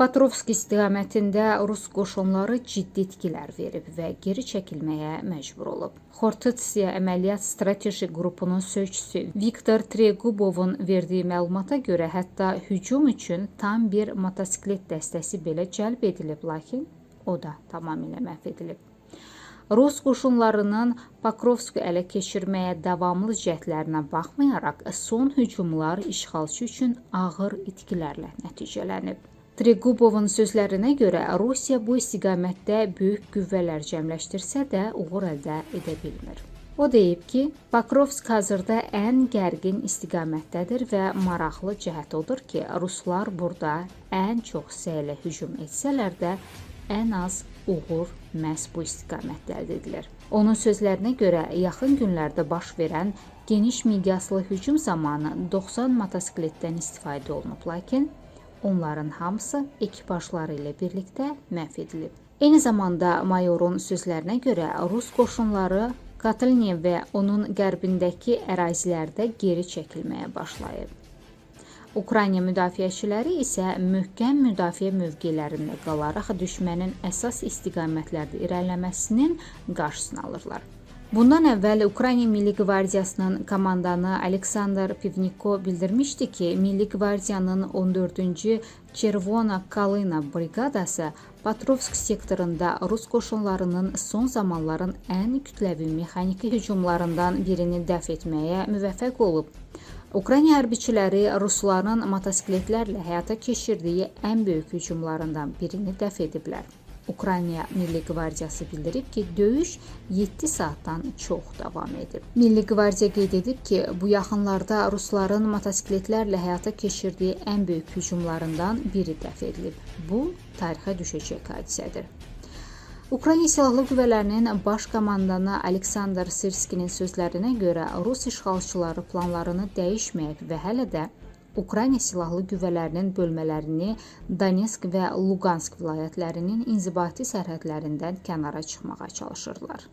Patrovsk istiqamətində Rus qoşunları ciddi itkilər verib və geri çəkilməyə məcbur olub. Xortytsiya əməliyyat strateji qrupunun sözçüsü Viktor Tregubovun verdiyi məlumata görə hətta hücum üçün tam bir motosiklet dəstəsi belə cəlb edilib, lakin o da tamamilə məhv edilib. Rus qoşunlarının Pokrovsku ələ keçirməyə davamlı cəhdlərinə baxmayaraq, son hücumlar işğalçı üçün ağır itkilərlə nəticələnib. Tregubovun sözlərinə görə Rusiya bu istiqamətdə böyük qüvvələr cəmləşdirsə də uğur əldə edə bilmir. O deyib ki, Pokrovsk hazırda ən gərgin istiqamətdədir və maraqlı cəhət odur ki, Ruslar burada ən çox səylə hücum etsələr də, ən az uğur məhz bu istiqamətdə əldə edilir. Onun sözlərinə görə yaxın günlərdə baş verən geniş miqyaslı hücum zamanı 90 motosikletdən istifadə olunub, lakin onların hamısı ekipajları ilə birlikdə məhv edilib. Eyni zamanda mayorun sözlərinə görə Rus qoşunları Kataliniya və onun qərbindəki ərazilərdə geri çəkilməyə başlayıb. Ukrayna müdafiəçiləri isə möhkəm müdafiə mövqelərində qalaraq düşmənin əsas istiqamətlərdə irəliləməsinin qarşısını alırlar. Bundan əvvəl Ukrayna Milli Qvardiyasının komandanı Aleksandr Pivniko bildirmişdi ki, Milli Qvardiyanın 14-cü Çervona Kalina briqadası Patrovsk sektorunda Rus qoşunlarının son zamanların ən kütləvi mexaniki hücumlarından birini dəf etməyə müvəffəq olub. Ukrayna hərbiçiləri Rusların motosikletlərlə həyata keçirdiyi ən böyük hücumlarından birini dəf ediblər. Ukrayna Milli Qvardiyası bildirib ki, döyüş 7 saatdan çox davam edib. Milli Qvardiya qeyd edib ki, bu yaxınlarda Rusların motosikletlərlə həyata keçirdiyi ən böyük hücumlarından biri dəf edilib. Bu, tarixə düşəcək hadisədir. Ukrayna Silahlı Qüvvələrinin baş komandanı Aleksandr Sirskinin sözlərinə görə Rus işğalçıları planlarını dəyişməyib və hələ də Ukrayna Silahlı Qüvvələrinin bölmələrini Donetsk və Luqansk vilayətlərinin inzibati sərhədlərindən kənara çıxmağa çalışırlar.